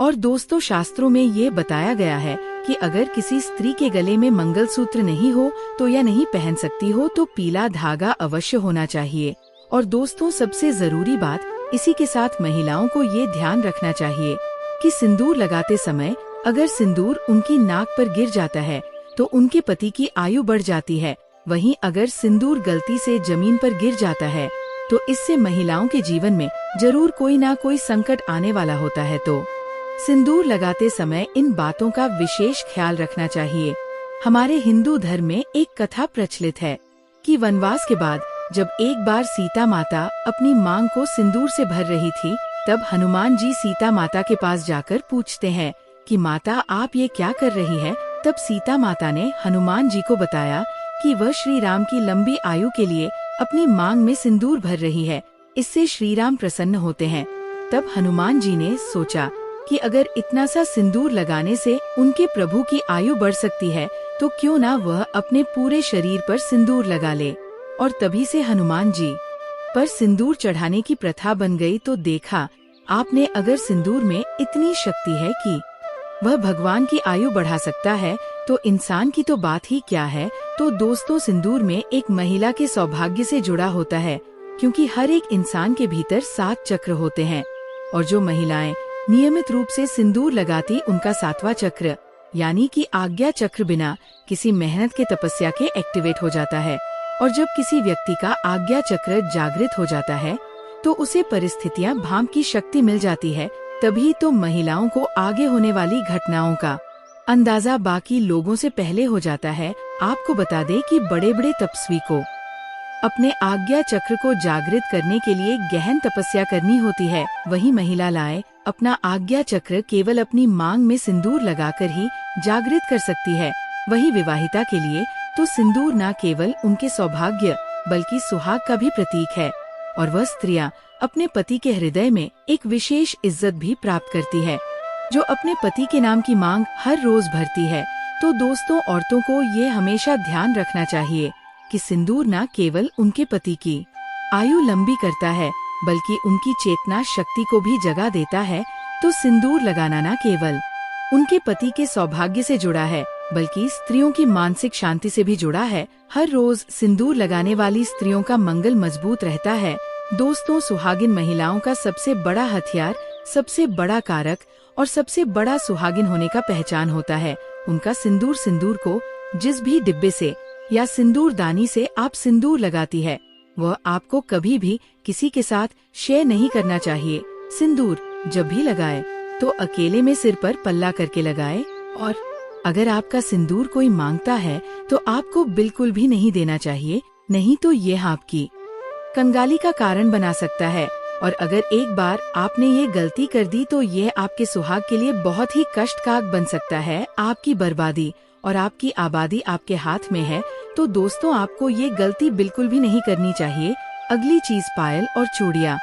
और दोस्तों, शास्त्रों में ये बताया गया है कि अगर किसी स्त्री के गले में मंगलसूत्र नहीं हो तो या नहीं पहन सकती हो तो पीला धागा अवश्य होना चाहिए। और दोस्तों, सबसे जरूरी बात, इसी के साथ महिलाओं को ये ध्यान रखना चाहिए कि सिंदूर लगाते समय अगर सिंदूर उनकी नाक पर गिर जाता है तो उनके पति की आयु बढ़ जाती है। वहीं अगर सिंदूर गलती से जमीन पर गिर जाता है तो इससे महिलाओं के जीवन में जरूर कोई ना कोई संकट आने वाला होता है। तो सिंदूर लगाते समय इन बातों का विशेष ख्याल रखना चाहिए। हमारे हिंदू धर्म में एक कथा प्रचलित है कि वनवास के बाद जब एक बार सीता माता अपनी मांग को सिंदूर से भर रही थी, तब हनुमान जी सीता माता के पास जाकर पूछते हैं कि माता, आप ये क्या कर रही है। तब सीता माता ने हनुमान जी को बताया कि वह श्री राम की लंबी आयु के लिए अपनी मांग में सिंदूर भर रही है, इससे श्री राम प्रसन्न होते हैं। तब हनुमान जी ने सोचा कि अगर इतना सा सिंदूर लगाने से उनके प्रभु की आयु बढ़ सकती है तो क्यों ना वह अपने पूरे शरीर पर सिंदूर लगा ले। और तभी से हनुमान जी पर सिंदूर चढ़ाने की प्रथा बन गई। तो देखा आपने, अगर सिंदूर में इतनी शक्ति है कि वह भगवान की आयु बढ़ा सकता है तो इंसान की तो बात ही क्या है। तो दोस्तों, सिंदूर में एक महिला के सौभाग्य से जुड़ा होता है, क्योंकि हर एक इंसान के भीतर 7 चक्र होते हैं और जो महिलाएं नियमित रूप से सिंदूर लगाती उनका 7वां चक्र यानी कि आज्ञा चक्र बिना किसी मेहनत के तपस्या के एक्टिवेट हो जाता है। और जब किसी व्यक्ति का आज्ञा चक्र जागृत हो जाता है तो उसे परिस्थितियां भांप की शक्ति मिल जाती है। तभी तो महिलाओं को आगे होने वाली घटनाओं का अंदाजा बाकी लोगों से पहले हो जाता है। आपको बता दें कि बड़े बड़े तपस्वी को अपने आज्ञा चक्र को जागृत करने के लिए गहन तपस्या करनी होती है। वही महिलाएं अपना आज्ञा चक्र केवल अपनी मांग में सिंदूर लगाकर ही जागृत कर सकती है। वही विवाहिता के लिए तो सिंदूर न केवल उनके सौभाग्य बल्कि सुहाग का भी प्रतीक है और वह स्त्रियां अपने पति के हृदय में एक विशेष इज्जत भी प्राप्त करती है, जो अपने पति के नाम की मांग हर रोज भरती है। तो दोस्तों, औरतों को ये हमेशा ध्यान रखना चाहिए कि सिंदूर न केवल उनके पति की आयु लंबी करता है बल्कि उनकी चेतना शक्ति को भी जगा देता है। तो सिंदूर लगाना न केवल उनके पति के सौभाग्य से जुड़ा है बल्कि स्त्रियों की मानसिक शांति से भी जुड़ा है। हर रोज सिंदूर लगाने वाली स्त्रियों का मंगल मजबूत रहता है। दोस्तों, सुहागिन महिलाओं का सबसे बड़ा हथियार, सबसे बड़ा कारक और सबसे बड़ा सुहागिन होने का पहचान होता है उनका सिंदूर। सिंदूर को जिस भी डिब्बे से या सिंदूर दानी से आप सिंदूर लगाती है वह आपको कभी भी किसी के साथ शेयर नहीं करना चाहिए। सिंदूर जब भी लगाए तो अकेले में सिर पर पल्ला करके लगाए और अगर आपका सिंदूर कोई मांगता है तो आपको बिल्कुल भी नहीं देना चाहिए, नहीं तो ये आपकी कंगाली का कारण बना सकता है। और अगर एक बार आपने ये गलती कर दी तो ये आपके सुहाग के लिए बहुत ही कष्टकारक बन सकता है। आपकी बर्बादी और आपकी आबादी आपके हाथ में है। तो दोस्तों, आपको ये गलती बिल्कुल भी नहीं करनी चाहिए। अगली चीज, पायल और चूड़ियाँ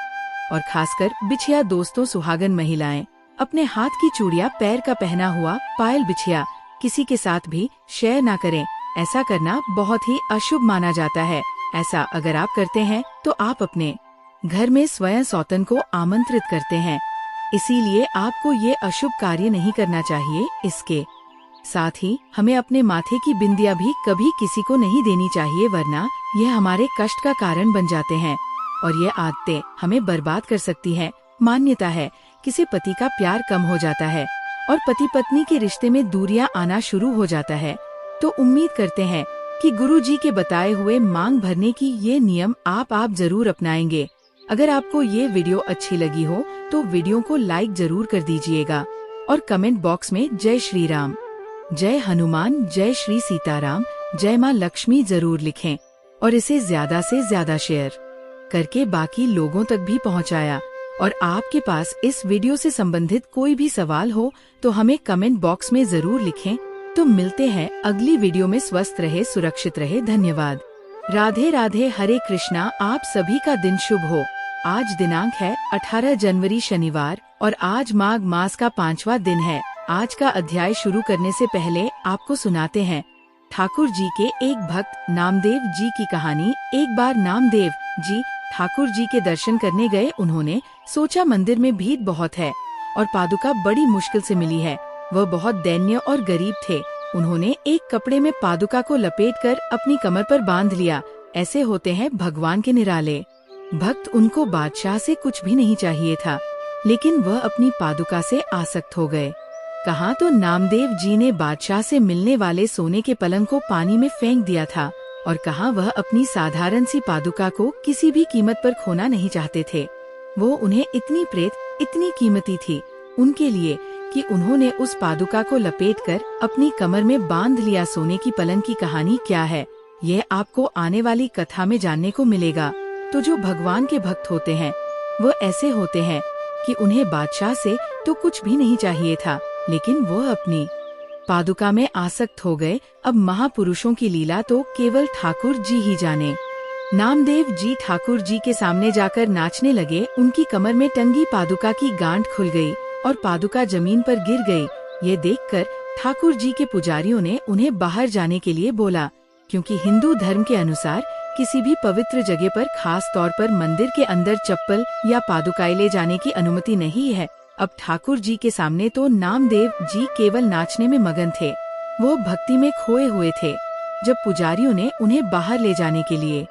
और खासकर बिछिया। दोस्तों, सुहागन महिलाएं अपने हाथ की चूड़ियाँ, पैर का पहना हुआ पायल, बिछिया किसी के साथ भी शेयर ना करें। ऐसा करना बहुत ही अशुभ माना जाता है। ऐसा अगर आप करते हैं तो आप अपने घर में स्वयं सौतन को आमंत्रित करते हैं, इसीलिए आपको ये अशुभ कार्य नहीं करना चाहिए। इसके साथ ही हमें अपने माथे की बिंदिया भी कभी किसी को नहीं देनी चाहिए, वरना यह हमारे कष्ट का कारण बन जाते हैं और ये आदतें हमें बर्बाद कर सकती हैं। मान्यता है किसी पति का प्यार कम हो जाता है और पति पत्नी के रिश्ते में दूरियां आना शुरू हो जाता है। तो उम्मीद करते हैं कि गुरुजी के बताए हुए मांग भरने की ये नियम आप जरूर अपनाएंगे। अगर आपको ये वीडियो अच्छी लगी हो तो वीडियो को लाइक जरूर कर दीजिएगा और कमेंट बॉक्स में जय श्री राम, जय हनुमान, जय श्री सीताराम, जय माँ लक्ष्मी जरूर लिखें और इसे ज्यादा से ज्यादा शेयर करके बाकी लोगों तक भी पहुंचाया। और आपके पास इस वीडियो से संबंधित कोई भी सवाल हो तो हमें कमेंट बॉक्स में जरूर लिखें। तो मिलते हैं अगली वीडियो में। स्वस्थ रहे, सुरक्षित रहे। धन्यवाद। राधे राधे, हरे कृष्णा। आप सभी का दिन शुभ हो। आज दिनांक है 18 जनवरी शनिवार और आज माघ मास का 5वां दिन है। आज का अध्याय शुरू करने से पहले आपको सुनाते हैं ठाकुर जी के एक भक्त नामदेव जी की कहानी। एक बार नामदेव जी ठाकुर जी के दर्शन करने गए। उन्होंने सोचा मंदिर में भीड़ बहुत है और पादुका बड़ी मुश्किल से मिली है। वह बहुत दैन्य और गरीब थे। उन्होंने एक कपड़े में पादुका को लपेटकर अपनी कमर पर बांध लिया। ऐसे होते हैं भगवान के निराले भक्त। उनको बादशाह से कुछ भी नहीं चाहिए था, लेकिन वह अपनी पादुका से आसक्त हो गए। कहाँ तो नामदेव जी ने बादशाह से मिलने वाले सोने के पलंग को पानी में फेंक दिया था, और कहाँ वह अपनी साधारण सी पादुका को किसी भी कीमत पर खोना नहीं चाहते थे। वो उन्हें इतनी प्रेत, इतनी कीमती थी उनके लिए कि उन्होंने उस पादुका को लपेटकर अपनी कमर में बांध लिया। सोने की पलंग की कहानी क्या है, यह आपको आने वाली कथा में जानने को मिलेगा। तो जो भगवान के भक्त होते हैं वो ऐसे होते हैं कि उन्हें बादशाह से तो कुछ भी नहीं चाहिए था, लेकिन वो अपनी पादुका में आसक्त हो गए। अब महापुरुषों की लीला तो केवल ठाकुर जी ही जाने। नामदेव जी ठाकुर जी के सामने जाकर नाचने लगे। उनकी कमर में टंगी पादुका की गांठ खुल गई और पादुका जमीन पर गिर गई। ये देखकर ठाकुर जी के पुजारियों ने उन्हें बाहर जाने के लिए बोला, क्योंकि हिंदू धर्म के अनुसार किसी भी पवित्र जगह पर, खास तौर पर मंदिर के अंदर चप्पल या पादुकाएं ले जाने की अनुमति नहीं है। अब ठाकुर जी के सामने तो नामदेव जी केवल नाचने में मगन थे। वो भक्ति में खोए हुए थे। जब पुजारियों ने उन्हें बाहर ले जाने के लिए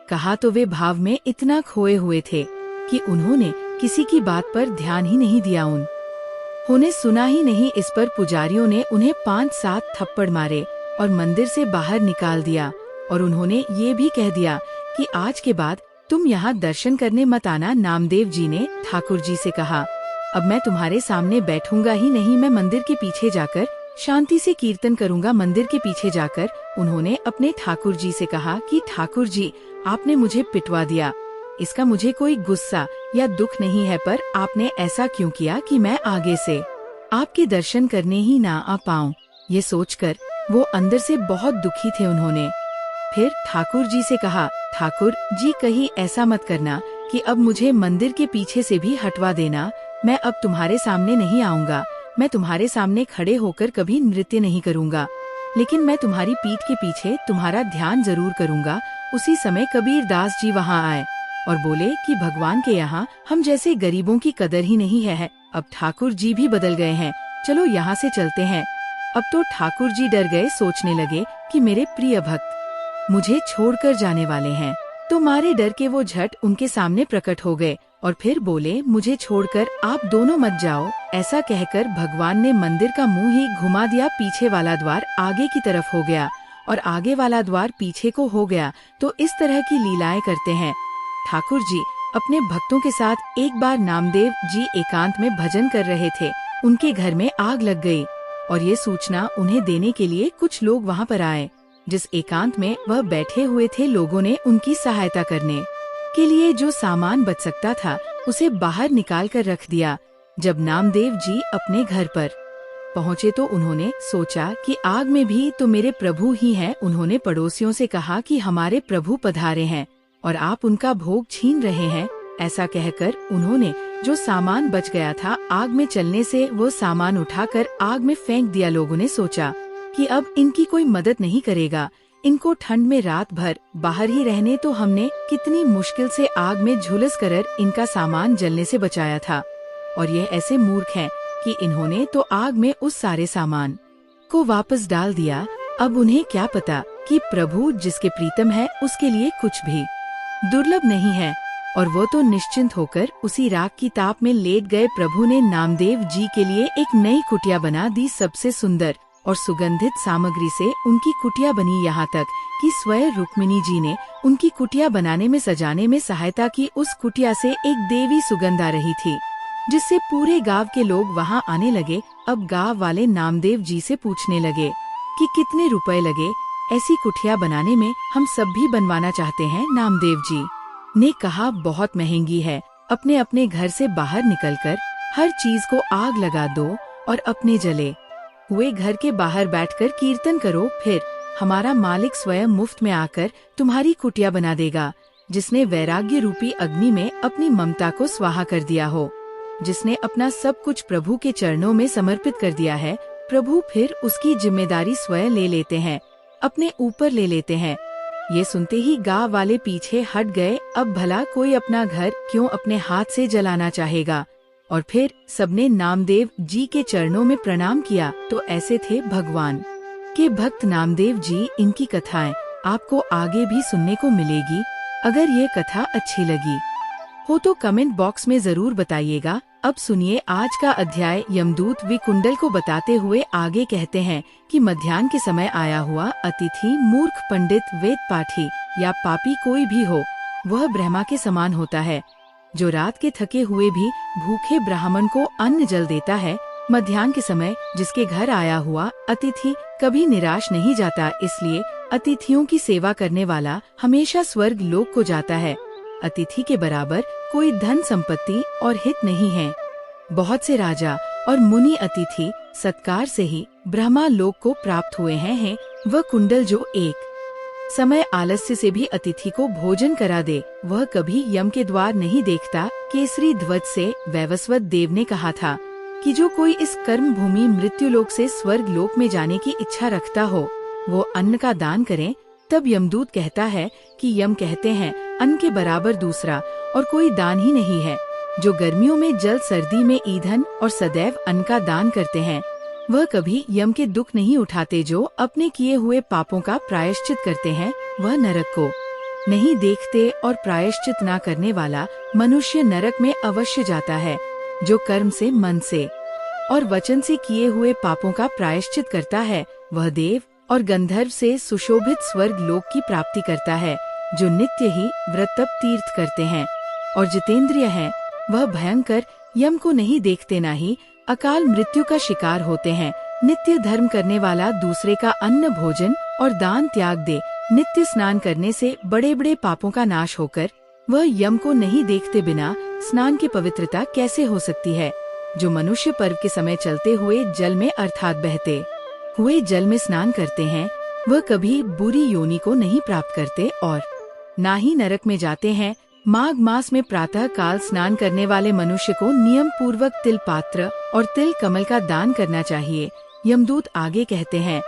कहा तो वे भाव में इतना खोए हुए थे कि उन्होंने किसी की बात पर ध्यान ही नहीं दिया। उन्हें सुना ही नहीं। इस पर पुजारियों ने उन्हें 5-7 थप्पड़ मारे और मंदिर से बाहर निकाल दिया। और उन्होंने ये भी कह दिया कि आज के बाद तुम यहाँ दर्शन करने मत आना। नामदेव जी ने ठाकुर जी से कहा, अब मैं तुम्हारे सामने बैठूंगा ही नहीं, मैं मंदिर के पीछे जाकर शांति से कीर्तन करूंगा। मंदिर के पीछे जाकर उन्होंने अपने ठाकुर जी से कहा कि ठाकुर जी, आपने मुझे पिटवा दिया, इसका मुझे कोई गुस्सा या दुख नहीं है, पर आपने ऐसा क्यों किया कि मैं आगे से आपके दर्शन करने ही ना आ पाऊं। ये सोचकर वो अंदर से बहुत दुखी थे। उन्होंने फिर ठाकुर जी से कहा, ठाकुर जी कहीं ऐसा मत करना कि अब मुझे मंदिर के पीछे से भी हटवा देना। मैं अब तुम्हारे सामने नहीं आऊंगा। मैं तुम्हारे सामने खड़े होकर कभी नृत्य नहीं करूंगा, लेकिन मैं तुम्हारी पीठ के पीछे तुम्हारा ध्यान जरूर करूंगा। उसी समय कबीर दास जी वहाँ आए और बोले कि भगवान के यहाँ हम जैसे गरीबों की कदर ही नहीं है। अब ठाकुर जी भी बदल गए हैं, चलो यहाँ से चलते हैं। अब तो ठाकुर जी डर गए, सोचने लगे कि मेरे प्रिय भक्त मुझे छोड़कर जाने वाले हैं। तो मारे डर के वो झट उनके सामने प्रकट हो गए और फिर बोले, मुझे छोड़कर आप दोनों मत जाओ। ऐसा कहकर भगवान ने मंदिर का मुंह ही घुमा दिया। पीछे वाला द्वार आगे की तरफ हो गया और आगे वाला द्वार पीछे को हो गया। तो इस तरह की लीलाएं करते हैं ठाकुर जी अपने भक्तों के साथ। एक बार नामदेव जी एकांत में भजन कर रहे थे। उनके घर में आग लग गई और ये सूचना उन्हें देने के लिए कुछ लोग वहाँ पर आए। जिस एकांत में वह बैठे हुए थे, लोगों ने उनकी सहायता करने के लिए जो सामान बच सकता था उसे बाहर निकाल कर रख दिया। जब नामदेव जी अपने घर पर पहुँचे तो उन्होंने सोचा कि आग में भी तो मेरे प्रभु ही हैं। उन्होंने पड़ोसियों से कहा कि हमारे प्रभु पधारे हैं और आप उनका भोग छीन रहे हैं। ऐसा कहकर उन्होंने जो सामान बच गया था आग में चलने से वो सामान उठाकर आग में फेंक दिया। लोगों ने सोचा कि अब इनकी कोई मदद नहीं करेगा, इनको ठंड में रात भर बाहर ही रहने, तो हमने कितनी मुश्किल से आग में झुलस कर इनका सामान जलने से बचाया था। और यह ऐसे मूर्ख हैं कि इन्होंने तो आग में उस सारे सामान को वापस डाल दिया। अब उन्हें क्या पता कि प्रभु जिसके प्रीतम है उसके लिए कुछ भी दुर्लभ नहीं है। और वो तो निश्चिंत होकर उसी राख की ताप में लेट गए। प्रभु ने नामदेव जी के लिए एक नई कुटिया बना दी। सबसे सुंदर और सुगंधित सामग्री से उनकी कुटिया बनी, यहाँ तक कि स्वयं रुक्मिणी जी ने उनकी कुटिया बनाने में, सजाने में सहायता की। उस कुटिया से एक देवी सुगंध आ रही थी, जिससे पूरे गांव के लोग वहाँ आने लगे। अब गांव वाले नामदेव जी से पूछने लगे कि कितने रुपए लगे ऐसी कुटिया बनाने में, हम सब भी बनवाना चाहते हैं। नामदेव जी ने कहा, बहुत महंगी है। अपने अपने घर से बाहर निकलकर हर चीज को आग लगा दो और अपने जले हुए घर के बाहर बैठकर कीर्तन करो, फिर हमारा मालिक स्वयं मुफ्त में आकर तुम्हारी कुटिया बना देगा। जिसने वैराग्य रूपी अग्नि में अपनी ममता को स्वाहा कर दिया हो, जिसने अपना सब कुछ प्रभु के चरणों में समर्पित कर दिया है, प्रभु फिर उसकी जिम्मेदारी स्वयं ले लेते हैं, अपने ऊपर ले लेते हैं। ये सुनते ही गांव वाले पीछे हट गए। अब भला कोई अपना घर क्यों अपने हाथ से जलाना चाहेगा। और फिर सबने नामदेव जी के चरणों में प्रणाम किया। तो ऐसे थे भगवान के भक्त नामदेव जी। इनकी कथाएं आपको आगे भी सुनने को मिलेगी। अगर ये कथा अच्छी लगी हो तो कमेंट बॉक्स में जरूर बताइएगा। अब सुनिए आज का अध्याय। यमदूत विकुंडल को बताते हुए आगे कहते हैं कि मध्याह्न के समय आया हुआ अतिथि मूर्ख, पंडित, वेद पाठी या पापी कोई भी हो, वह ब्रह्मा के समान होता है, जो रात के थके हुए भी भूखे ब्राह्मण को अन्न जल देता है। मध्याह्न के समय जिसके घर आया हुआ अतिथि कभी निराश नहीं जाता, इसलिए अतिथियों की सेवा करने वाला हमेशा स्वर्ग लोक को जाता है। अतिथि के बराबर कोई धन संपत्ति और हित नहीं है। बहुत से राजा और मुनि अतिथि सत्कार से ही ब्रह्मा लोक को प्राप्त हुए हैं। वह कुंडल जो एक समय आलस्य से भी अतिथि को भोजन करा दे, वह कभी यम के द्वार नहीं देखता। केसरी ध्वज से वैवस्वत देव ने कहा था कि जो कोई इस कर्म भूमि मृत्यु लोक से स्वर्ग लोक में जाने की इच्छा रखता हो, वो अन्न का दान करे। तब यमदूत कहता है कि यम कहते हैं, अन्न के बराबर दूसरा और कोई दान ही नहीं है। जो गर्मियों में जल, सर्दी में ईंधन और सदैव अन्न का दान करते हैं, वह कभी यम के दुख नहीं उठाते। जो अपने किए हुए पापों का प्रायश्चित करते हैं, वह नरक को नहीं देखते, और प्रायश्चित न करने वाला मनुष्य नरक में अवश्य जाता है। जो कर्म से, मन से और वचन से किए हुए पापों का प्रायश्चित करता है, वह देव और गंधर्व से सुशोभित स्वर्ग लोक की प्राप्ति करता है। जो नित्य ही व्रत तप तीर्थ करते हैं और जितेंद्रिय हैं, वह भयंकर यम को नहीं देखते, न ही अकाल मृत्यु का शिकार होते हैं। नित्य धर्म करने वाला दूसरे का अन्न, भोजन और दान त्याग दे। नित्य स्नान करने से बड़े बड़े पापों का नाश होकर वह यम को नहीं देखते बिना स्नान की पवित्रता कैसे हो सकती है। जो मनुष्य पर्व के समय चलते हुए जल में अर्थात बहते हुए जल में स्नान करते हैं, वह कभी बुरी योनि को नहीं प्राप्त करते और ना ही नरक में जाते हैं। माघ मास में प्रातः काल स्नान करने वाले मनुष्य को नियम पूर्वक तिल पात्र और तिल कमल का दान करना चाहिए। यमदूत आगे कहते हैं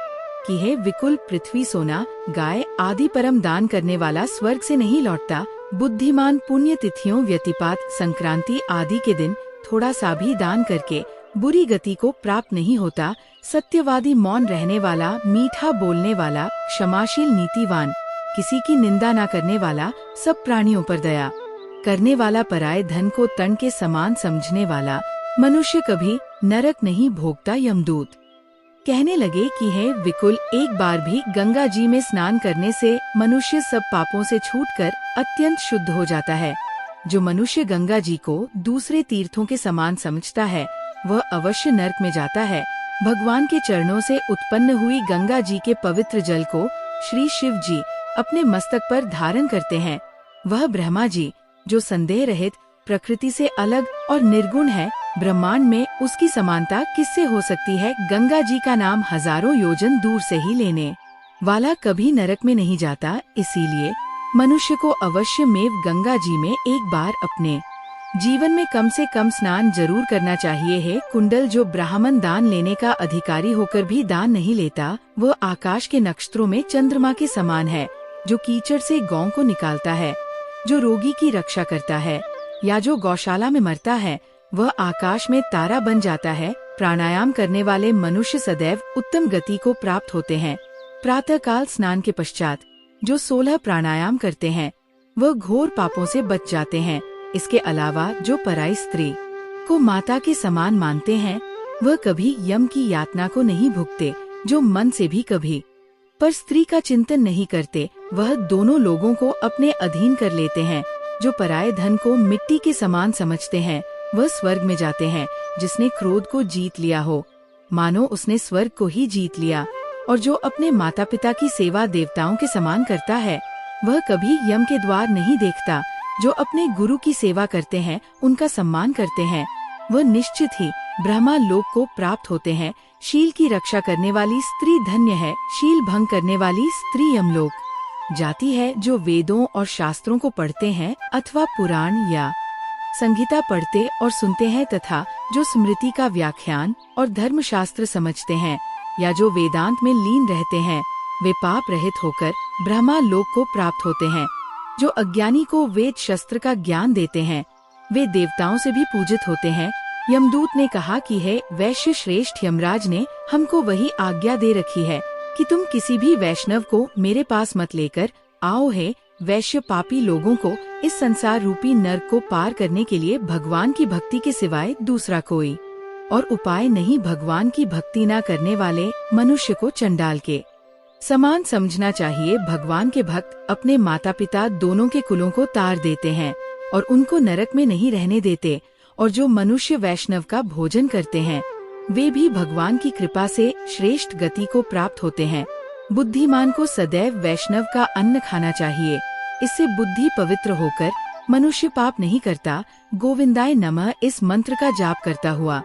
कि हे विकुल, पृथ्वी, सोना, गाय आदि परम दान करने वाला स्वर्ग से नहीं लौटता। बुद्धिमान पुण्य तिथियों, व्यतिपात, संक्रांति आदि के दिन थोड़ा सा भी दान करके बुरी गति को प्राप्त नहीं होता। सत्यवादी, मौन रहने वाला, मीठा बोलने वाला, क्षमाशील, नीतिवान, किसी की निंदा न करने वाला, सब प्राणियों पर दया करने वाला, पराये धन को तन के समान समझने वाला मनुष्य कभी नरक नहीं भोगता। यमदूत कहने लगे कि हे विकुल, एक बार भी गंगा जी में स्नान करने से मनुष्य सब पापों से छूटकर अत्यंत शुद्ध हो जाता है। जो मनुष्य गंगा जी को दूसरे तीर्थों के समान समझता है, वह अवश्य नरक में जाता है। भगवान के चरणों से उत्पन्न हुई गंगा जी के पवित्र जल को श्री शिव जी अपने मस्तक पर धारण करते हैं। वह ब्रह्मा जी जो संदेह रहित, प्रकृति से अलग और निर्गुण है, ब्रह्मांड में उसकी समानता किससे हो सकती है। गंगा जी का नाम हजारों योजन दूर से ही लेने वाला कभी नरक में नहीं जाता। इसीलिए मनुष्य को अवश्य मेव गंगा जी में एक बार अपने जीवन में कम से कम स्नान जरूर करना चाहिए है। कुंडल, जो ब्राह्मण दान लेने का अधिकारी होकर भी दान नहीं लेता, वह आकाश के नक्षत्रों में चंद्रमा के समान है। जो कीचड़ से गौ को निकालता है, जो रोगी की रक्षा करता है या जो गौशाला में मरता है, वह आकाश में तारा बन जाता है। प्राणायाम करने वाले मनुष्य सदैव उत्तम गति को प्राप्त होते हैं। प्रातः काल स्नान के पश्चात जो 16 प्राणायाम करते हैं, वह घोर पापों से बच जाते हैं। इसके अलावा जो पराई स्त्री को माता के समान मानते हैं, वह कभी यम की यातना को नहीं भुगते। जो मन से भी कभी पर स्त्री का चिंतन नहीं करते, वह दोनों लोगों को अपने अधीन कर लेते हैं। जो पराये धन को मिट्टी के समान समझते हैं, वह स्वर्ग में जाते हैं। जिसने क्रोध को जीत लिया हो, मानो उसने स्वर्ग को ही जीत लिया। और जो अपने माता पिता की सेवा देवताओं के समान करता है, वह कभी यम के द्वार नहीं देखता। जो अपने गुरु की सेवा करते हैं, उनका सम्मान करते हैं, वह निश्चित ही ब्रह्मा लोक को प्राप्त होते हैं। शील की रक्षा करने वाली स्त्री धन्य है। शील भंग करने वाली स्त्री यमलोक जाती है। जो वेदों और शास्त्रों को पढ़ते हैं अथवा पुराण या संगीता पढ़ते और सुनते हैं, तथा जो स्मृति का व्याख्यान और धर्मशास्त्र समझते हैं, या जो वेदांत में लीन रहते हैं, वे पाप रहित होकर ब्रह्मा लोक को प्राप्त होते हैं। जो अज्ञानी को वेद शस्त्र का ज्ञान देते हैं, वे देवताओं से भी पूजित होते हैं। यमदूत ने कहा कि है वैश्य श्रेष्ठ यमराज ने हमको वही आज्ञा दे रखी है कि तुम किसी भी वैष्णव को मेरे पास मत लेकर आओ है। वैश्य पापी लोगों को इस संसार रूपी नर्क को पार करने के लिए भगवान की भक्ति के सिवाय दूसरा कोई और उपाय नहीं। भगवान की भक्ति न करने वाले मनुष्य को चंडाल के समान समझना चाहिए। भगवान के भक्त अपने माता पिता दोनों के कुलों को तार देते हैं और उनको नरक में नहीं रहने देते। और जो मनुष्य वैष्णव का भोजन करते हैं वे भी भगवान की कृपा से श्रेष्ठ गति को प्राप्त होते हैं। बुद्धिमान को सदैव वैष्णव का अन्न खाना चाहिए। इससे बुद्धि पवित्र होकर मनुष्य पाप नहीं करता। गोविंदाय नमः इस मंत्र का जाप करता हुआ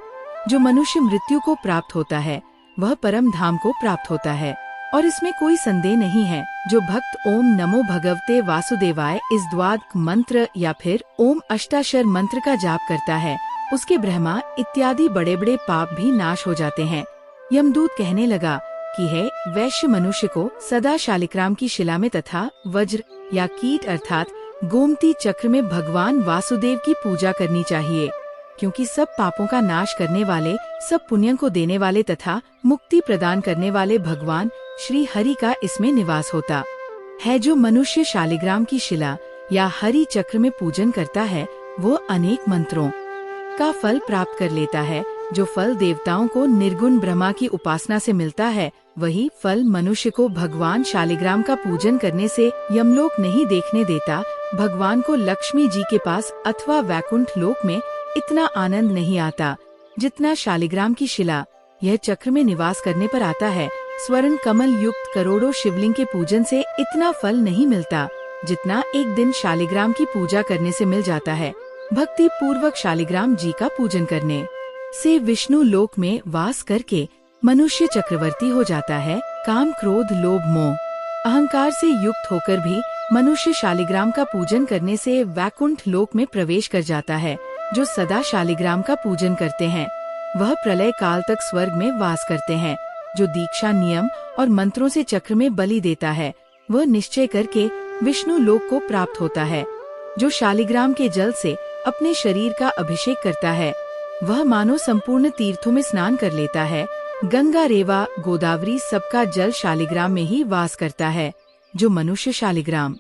जो मनुष्य मृत्यु को प्राप्त होता है वह परम धाम को प्राप्त होता है। और इसमें कोई संदेह नहीं है। जो भक्त ओम नमो भगवते वासुदेवाय इस द्वादश मंत्र या फिर ओम अष्टाक्षर मंत्र का जाप करता है उसके ब्रह्मा इत्यादि बड़े बड़े पाप भी नाश हो जाते हैं। यमदूत कहने लगा कि है वैश्य मनुष्य को सदा शालिग्राम की शिला में तथा वज्र या कीट अर्थात गोमती चक्र में भगवान वासुदेव की पूजा करनी चाहिए, क्योंकि सब पापों का नाश करने वाले, सब पुण्य को देने वाले तथा मुक्ति प्रदान करने वाले भगवान श्री हरि का इसमें निवास होता है। जो मनुष्य शालिग्राम की शिला या हरि चक्र में पूजन करता है वो अनेक मंत्रों का फल प्राप्त कर लेता है। जो फल देवताओं को निर्गुण ब्रह्मा की उपासना से मिलता है वही फल मनुष्य को भगवान शालिग्राम का पूजन करने से यमलोक नहीं देखने देता। भगवान को लक्ष्मी जी के पास अथवा वैकुंठ लोक में इतना आनंद नहीं आता जितना शालिग्राम की शिला यह चक्र में निवास करने पर आता है। स्वर्ण कमल युक्त करोड़ों शिवलिंग के पूजन से इतना फल नहीं मिलता जितना एक दिन शालिग्राम की पूजा करने से मिल जाता है। भक्ति पूर्वक शालिग्राम जी का पूजन करने से विष्णु लोक में वास करके मनुष्य चक्रवर्ती हो जाता है। काम क्रोध लोभ मोह अहंकार से युक्त होकर भी मनुष्य शालिग्राम का पूजन करने से वैकुंठ लोक में प्रवेश कर जाता है। जो सदा शालिग्राम का पूजन करते हैं वह प्रलय काल तक स्वर्ग में वास करते हैं। जो दीक्षा नियम और मंत्रों से चक्र में बलि देता है वह निश्चय करके विष्णु लोक को प्राप्त होता है। जो शालिग्राम के जल से अपने शरीर का अभिषेक करता है वह मानो संपूर्ण तीर्थों में स्नान कर लेता है। गंगा रेवा गोदावरी सबका जल शालिग्राम में ही वास करता है। जो मनुष्य शालिग्राम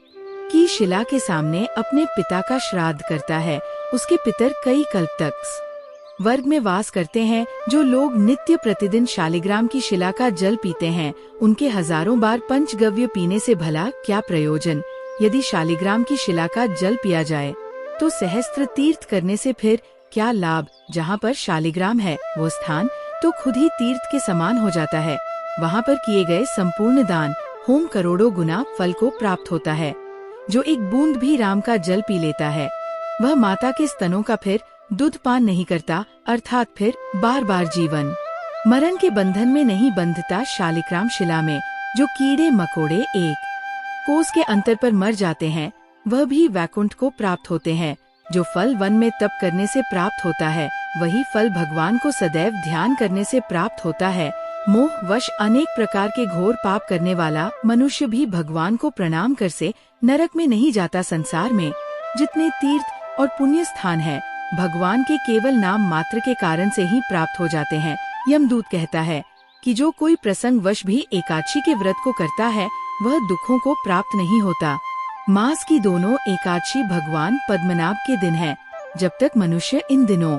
की शिला के सामने अपने पिता का श्राद्ध करता है उसके पितर कई कल्प तक स्वर्ग में वास करते हैं। जो लोग नित्य प्रतिदिन शालिग्राम की शिला का जल पीते हैं उनके हजारों बार पंचगव्य पीने से भला क्या प्रयोजन। यदि शालिग्राम की शिला का जल पिया जाए तो सहस्त्र तीर्थ करने से फिर क्या लाभ। जहाँ पर शालिग्राम है वो स्थान तो खुद ही तीर्थ के समान हो जाता है। वहाँ पर किए गए संपूर्ण दान होम करोड़ों गुना फल को प्राप्त होता है। जो एक बूंद भी राम का जल पी लेता है वह माता के स्तनों का फिर दूध पान नहीं करता, अर्थात फिर बार बार जीवन मरण के बंधन में नहीं बंधता। शालिग्राम शिला में जो कीड़े मकोड़े एक कोस के अंतर पर मर जाते हैं वह भी वैकुंठ को प्राप्त होते हैं। जो फल वन में तप करने से प्राप्त होता है वही फल भगवान को सदैव ध्यान करने से प्राप्त होता है। मोह वश अनेक प्रकार के घोर पाप करने वाला मनुष्य भी भगवान को प्रणाम कर से नरक में नहीं जाता। संसार में जितने तीर्थ और पुण्य स्थान है भगवान के केवल नाम मात्र के कारण से ही प्राप्त हो जाते हैं। यमदूत कहता है कि जो कोई प्रसंग वश भी एकादशी के व्रत को करता है वह दुखों को प्राप्त नहीं होता। मास की दोनों एकादशी भगवान पद्मनाभ के दिन है। जब तक मनुष्य इन दिनों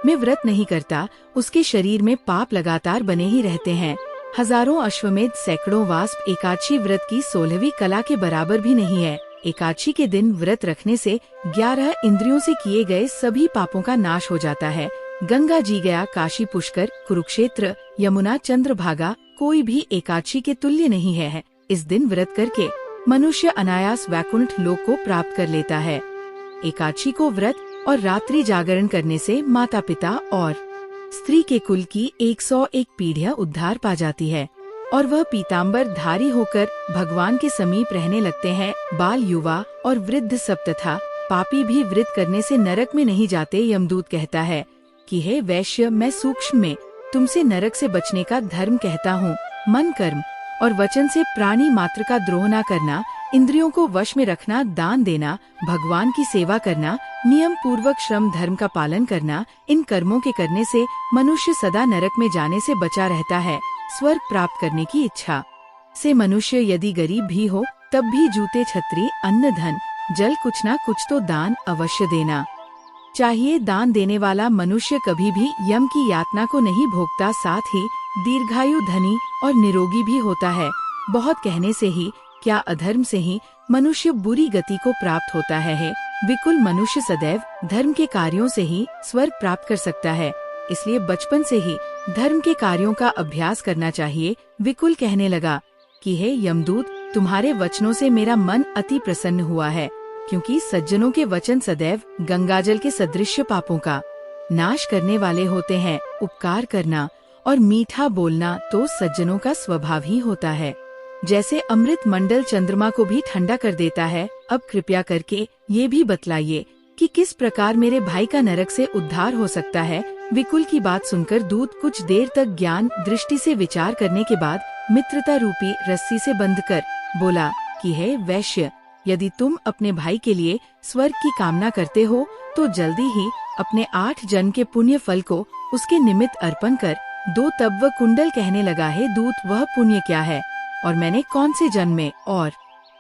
में व्रत नहीं करता उसके शरीर में पाप लगातार बने ही रहते हैं। हजारों अश्वमेध सैकड़ों वास्प एकादशी व्रत की 16वीं कला के बराबर भी नहीं है। एकादशी के दिन व्रत रखने से 11 इंद्रियों से किए गए सभी पापों का नाश हो जाता है। गंगा जी गया, काशी पुष्कर, कुरुक्षेत्र, यमुना चंद्रभागा कोई भी एकादशी के तुल्य नहीं है। इस दिन व्रत करके मनुष्य अनायास वैकुंठ लोक को प्राप्त कर लेता है। एकादशी को व्रत और रात्रि जागरण करने से माता पिता और स्त्री के कुल की 101 पीढ़ियां उद्धार पा जाती है और वह पीताम्बर धारी होकर भगवान के समीप रहने लगते हैं। बाल, युवा और वृद्ध सब तथा पापी भी व्रत करने से नरक में नहीं जाते। यमदूत कहता है कि हे वैश्य, मैं सूक्ष्म में तुमसे नरक से बचने का धर्म कहता हूँ। मन, कर्म और वचन से प्राणी मात्र का द्रोह न करना इंद्रियों को वश में रखना, दान देना, भगवान की सेवा करना, नियम पूर्वक श्रम धर्म का पालन करना, इन कर्मों के करने से मनुष्य सदा नरक में जाने से बचा रहता है। स्वर्ग प्राप्त करने की इच्छा से मनुष्य यदि गरीब भी हो तब भी जूते, छतरी, अन्न, धन, जल, कुछ न कुछ तो दान अवश्य देना चाहिए। दान देने वाला मनुष्य कभी भी यम की यातना को नहीं भोगता, साथ ही दीर्घायु, धनी और निरोगी भी होता है। बहुत कहने से ही क्या अधर्म से ही मनुष्य बुरी गति को प्राप्त होता है। विकुल मनुष्य सदैव धर्म के कार्यों से ही स्वर्ग प्राप्त कर सकता है, इसलिए बचपन से ही धर्म के कार्यों का अभ्यास करना चाहिए। विकुल कहने लगा कि हे यमदूत, तुम्हारे वचनों से मेरा मन अति प्रसन्न हुआ है, क्योंकि सज्जनों के वचन सदैव गंगाजल के सदृश पापों का नाश करने वाले होते हैं। उपकार करना और मीठा बोलना तो सज्जनों का स्वभाव ही होता है। जैसे अमृत मंडल चंद्रमा को भी ठंडा कर देता है। अब कृपया करके ये भी बतलाइए कि किस प्रकार मेरे भाई का नरक से उद्धार हो सकता है। विकुल की बात सुनकर दूत कुछ देर तक ज्ञान दृष्टि से विचार करने के बाद मित्रता रूपी रस्सी से बंध कर बोला कि हे वैश्य, यदि तुम अपने भाई के लिए स्वर्ग की कामना करते हो तो जल्दी ही अपने 8 जन्म के पुण्य फल को उसके निमित्त अर्पण कर दो। तब वह कुंडल कहने लगा, हे दूत, वह पुण्य क्या है और मैंने कौन से जन्म में और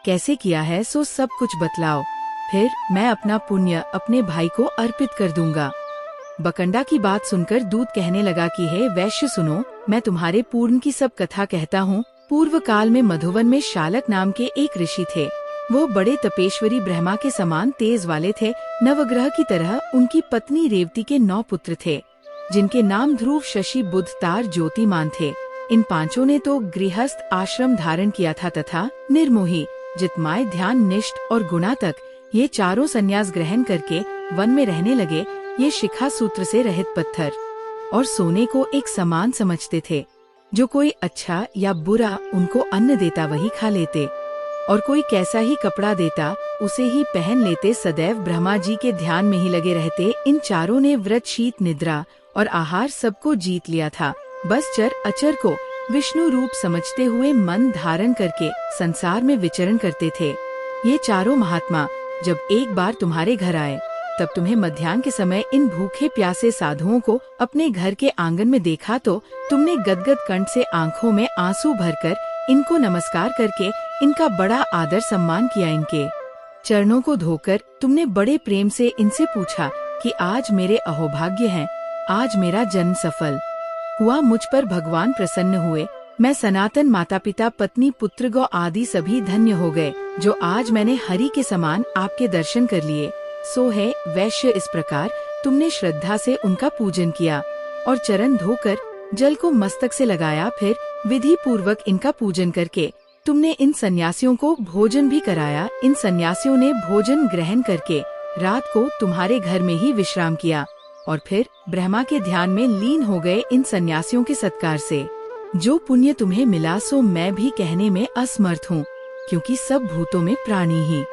कैसे किया है, सो सब कुछ बतलाओ, फिर मैं अपना पुण्य अपने भाई को अर्पित कर दूंगा। बकंडा की बात सुनकर दूत कहने लगा कि हे वैश्य सुनो, मैं तुम्हारे पूर्ण की सब कथा कहता हूँ। पूर्व काल में मधुवन में शालक नाम के एक ऋषि थे। वो बड़े तपेश्वरी ब्रह्मा के समान तेज वाले थे। नवग्रह की तरह उनकी पत्नी रेवती के 9 पुत्र थे, जिनके नाम ध्रुव, शशि, बुध, तार, ज्योतिमान थे। इन 5 ने तो गृहस्थ आश्रम धारण किया था तथा निर्मोही, जितमाय, ध्यान निष्ठ और गुणा तक ये चारों संन्यास ग्रहण करके वन में रहने लगे। ये शिखा सूत्र से रहित पत्थर और सोने को एक समान समझते थे। जो कोई अच्छा या बुरा उनको अन्न देता वही खा लेते, और कोई कैसा ही कपड़ा देता उसे ही पहन लेते। सदैव ब्रह्मा जी के ध्यान में ही लगे रहते। इन चारों ने व्रत, शीत, निद्रा और आहार सबको जीत लिया था। बस चर अचर को विष्णु रूप समझते हुए मन धारण करके संसार में विचरण करते थे। ये चारों महात्मा जब एक बार तुम्हारे घर आए तब तुम्हें मध्याह्न के समय इन भूखे प्यासे साधुओं को अपने घर के आंगन में देखा तो तुमने गदगद कंठ से आंखों में आंसू भरकर इनको नमस्कार करके इनका बड़ा आदर सम्मान किया। इनके चरणों को धोकर तुमने बड़े प्रेम से इनसे पूछा कि आज मेरे अहोभाग्य हैं, आज मेरा जन्म सफल हुआ, मुझ पर भगवान प्रसन्न हुए। मैं सनातन, माता पिता, पत्नी, पुत्र, गौ आदि सभी धन्य हो गए, जो आज मैंने हरि के समान आपके दर्शन कर लिए। सो है वैश्य, इस प्रकार तुमने श्रद्धा से उनका पूजन किया और चरण धोकर जल को मस्तक से लगाया। फिर विधि पूर्वक इनका पूजन करके तुमने इन सन्यासियों को भोजन भी कराया। इन सन्यासियों ने भोजन ग्रहण करके रात को तुम्हारे घर में ही विश्राम किया और फिर ब्रह्मा के ध्यान में लीन हो गए। इन सन्यासियों के सत्कार से जो पुण्य तुम्हें मिला सो मैं भी कहने में असमर्थ हूँ, क्योंकि सब भूतों में प्राणी ही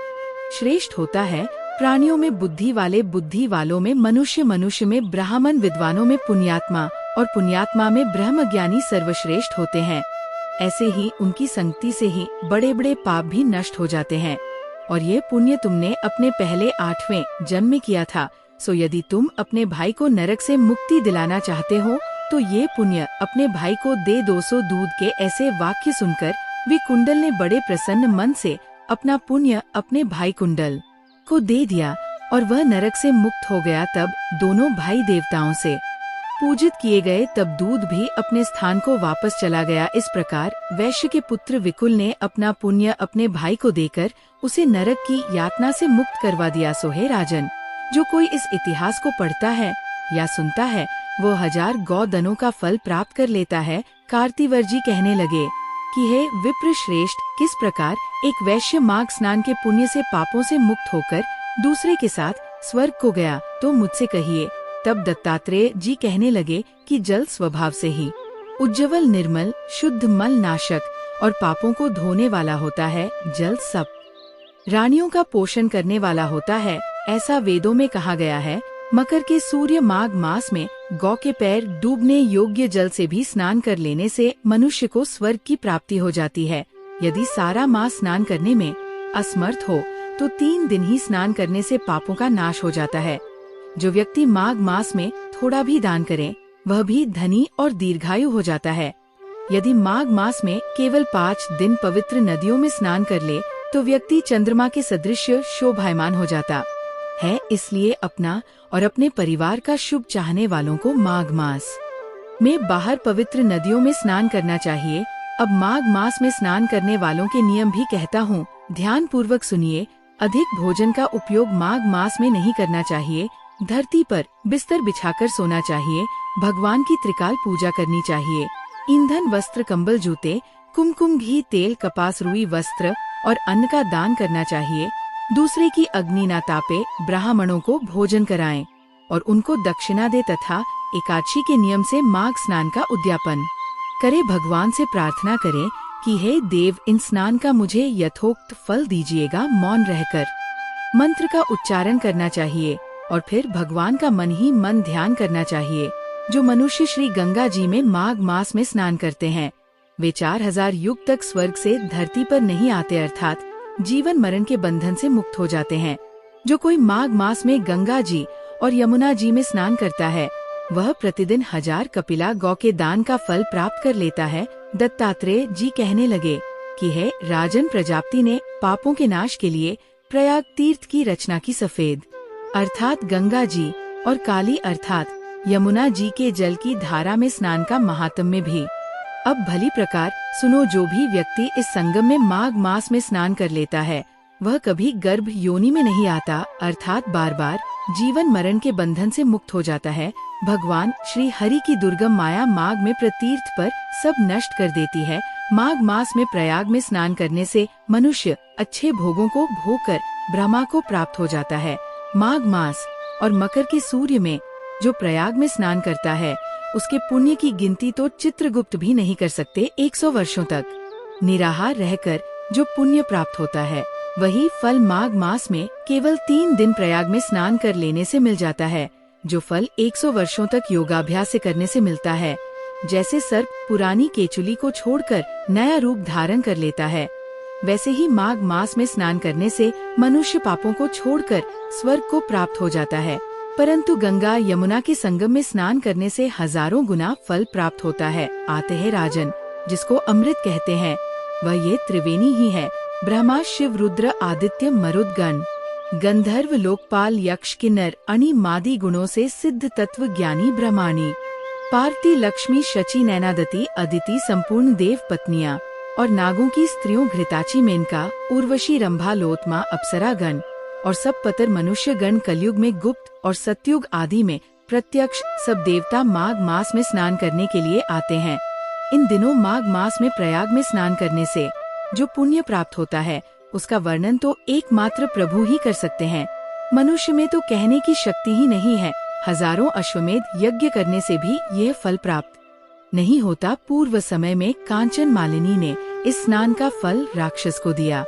श्रेष्ठ होता है। प्राणियों में बुद्धि वाले, बुद्धि वालों में मनुष्य, मनुष्य में ब्राह्मण, विद्वानों में पुण्यात्मा और पुण्यात्मा में ब्रह्मज्ञानी सर्वश्रेष्ठ होते हैं। ऐसे ही उनकी संगति से ही बड़े बड़े पाप भी नष्ट हो जाते हैं। और ये पुण्य तुमने अपने पहले 8वें जन्म में किया था। सो यदि तुम अपने भाई को नरक से मुक्ति दिलाना चाहते हो तो ये पुण्य अपने भाई को दे 200 दूध के। ऐसे वाक्य सुनकर वे कुंडल ने बड़े प्रसन्न मन से अपना पुण्य अपने भाई कुंडल को दे दिया और वह नरक से मुक्त हो गया। तब दोनों भाई देवताओं से पूजित किए गए। तब दूध भी अपने स्थान को वापस चला गया। इस प्रकार वैश्य के पुत्र विकुल ने अपना पुण्य अपने भाई को देकर उसे नरक की यातना से मुक्त करवा दिया। सो हे राजन, जो कोई इस इतिहास को पढ़ता है या सुनता है वो 1000 गौदनों का फल प्राप्त कर लेता है। कार्तिवर जी कहने लगे कि हे विप्र श्रेष्ठ, किस प्रकार एक वैश्य माघ स्नान के पुण्य से पापों से मुक्त होकर दूसरे के साथ स्वर्ग को गया, तो मुझसे कहिए। तब दत्तात्रेय जी कहने लगे कि जल स्वभाव से ही उज्ज्वल, निर्मल, शुद्ध, मल नाशक और पापों को धोने वाला होता है। जल सब रानियों का पोषण करने वाला होता है, ऐसा वेदों में कहा गया है। मकर के सूर्य माघ मास में गौ के पैर डूबने योग्य जल से भी स्नान कर लेने से मनुष्य को स्वर्ग की प्राप्ति हो जाती है। यदि सारा मास स्नान करने में असमर्थ हो तो 3 दिन ही स्नान करने से पापों का नाश हो जाता है। जो व्यक्ति माघ मास में थोड़ा भी दान करे वह भी धनी और दीर्घायु हो जाता है। यदि माघ मास में केवल 5 दिन पवित्र नदियों में स्नान कर ले तो व्यक्ति चंद्रमा के सदृश शोभायमान हो जाता है। इसलिए अपना और अपने परिवार का शुभ चाहने वालों को माघ मास में बाहर पवित्र नदियों में स्नान करना चाहिए। अब माघ मास में स्नान करने वालों के नियम भी कहता हूँ, ध्यान पूर्वक सुनिए। अधिक भोजन का उपयोग माघ मास में नहीं करना चाहिए। धरती पर बिस्तर बिछाकर सोना चाहिए। भगवान की त्रिकाल पूजा करनी चाहिए। ईंधन, वस्त्र, कंबल, जूते, कुमकुम, घी, तेल, कपास, रुई, वस्त्र और अन्न का दान करना चाहिए। दूसरे की अग्नि न तापे, ब्राह्मणों को भोजन कराएं और उनको दक्षिणा दे तथा एकादशी के नियम से माघ स्नान का उद्यापन करे। भगवान से प्रार्थना करें कि हे देव, इन स्नान का मुझे यथोक्त फल दीजिएगा। मौन रहकर मंत्र का उच्चारण करना चाहिए और फिर भगवान का मन ही मन ध्यान करना चाहिए। जो मनुष्य श्री गंगा जी में माघ मास में स्नान करते हैं वे 4000 युग तक स्वर्ग से धरती पर नहीं आते, अर्थात जीवन मरण के बंधन से मुक्त हो जाते हैं। जो कोई माघ मास में गंगा जी और यमुना जी में स्नान करता है वह प्रतिदिन 1000 कपिला गौ के दान का फल प्राप्त कर लेता है। दत्तात्रेय जी कहने लगे कि हे राजन, प्रजापति ने पापों के नाश के लिए प्रयाग तीर्थ की रचना की। सफेद अर्थात गंगा जी और काली अर्थात यमुना जी के जल की धारा में स्नान का महात्म्य भी। अब भली प्रकार सुनो, जो भी व्यक्ति इस संगम में माघ मास में स्नान कर लेता है वह कभी गर्भ योनि में नहीं आता, अर्थात बार बार जीवन मरण के बंधन से मुक्त हो जाता है। भगवान श्री हरि की दुर्गम माया माघ में प्रतीर्थ पर सब नष्ट कर देती है। माघ मास में प्रयाग में स्नान करने से मनुष्य अच्छे भोगों को भोग कर ब्रह्मा को प्राप्त हो जाता है। माघ मास और मकर के सूर्य में जो प्रयाग में स्नान करता है उसके पुण्य की गिनती तो चित्रगुप्त भी नहीं कर सकते। 100 वर्षों तक निराहार रहकर जो पुण्य प्राप्त होता है वही फल माघ मास में केवल 3 दिन प्रयाग में स्नान कर लेने से मिल जाता है। जो फल 100 वर्षों तक योगाभ्यास से करने से मिलता है। जैसे सर्प पुरानी केचुली को छोड़कर नया रूप धारण कर लेता है, वैसे ही माघ मास में स्नान करने से मनुष्य पापों को छोड़कर स्वर्ग को प्राप्त हो जाता है। परंतु गंगा यमुना के संगम में स्नान करने से हजारों गुना फल प्राप्त होता है। आते हैं राजन, जिसको अमृत कहते हैं वह ये त्रिवेणी ही है। ब्रह्मा, शिव, रुद्र, आदित्य, मरुदगण, गंधर्व, लोकपाल, यक्ष, किन्नर, अणि मादि गुणों से सिद्ध तत्व ज्ञानी ब्रह्माणी, पार्वती, लक्ष्मी, शची, नैनादती, अदिति, संपूर्ण देव पत्नियां और नागों की स्त्रियों घृताची, मेनका, उर्वशी, रंभा, लोतमा, अप्सरा गण और सब पतर मनुष्य गण, कलयुग में गुप्त और सतयुग आदि में प्रत्यक्ष सब देवता माघ मास में स्नान करने के लिए आते हैं। इन दिनों माघ मास में प्रयाग में स्नान करने से जो पुण्य प्राप्त होता है उसका वर्णन तो एकमात्र प्रभु ही कर सकते हैं। मनुष्य में तो कहने की शक्ति ही नहीं है। हजारों अश्वमेध यज्ञ करने से भी यह फल प्राप्त नहीं होता। पूर्व समय में कांचन मालिनी ने इस स्नान का फल राक्षस को दिया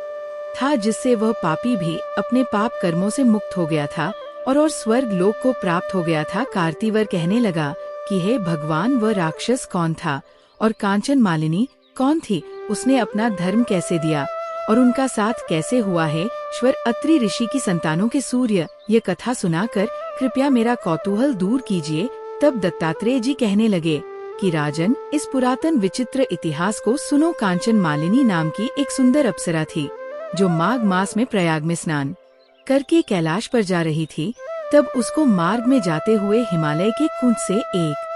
था, जिससे वह पापी भी अपने पाप कर्मों से मुक्त हो गया था और स्वर्ग लोक को प्राप्त हो गया था। कार्तिवर कहने लगा कि हे भगवान, वह राक्षस कौन था और कांचन मालिनी कौन थी? उसने अपना धर्म कैसे दिया और उनका साथ कैसे हुआ है? श्वर अत्रि ऋषि की संतानों के सूर्य, ये कथा सुनाकर कृपया मेरा कौतूहल दूर कीजिए। तब दत्तात्रेय जी कहने लगे कि राजन, इस पुरातन विचित्र इतिहास को सुनो। कांचन मालिनी नाम की एक सुंदर अप्सरा थी जो माघ मास में प्रयाग में स्नान करके कैलाश पर जा रही थी। तब उसको मार्ग में जाते हुए हिमालय के कुंज से एक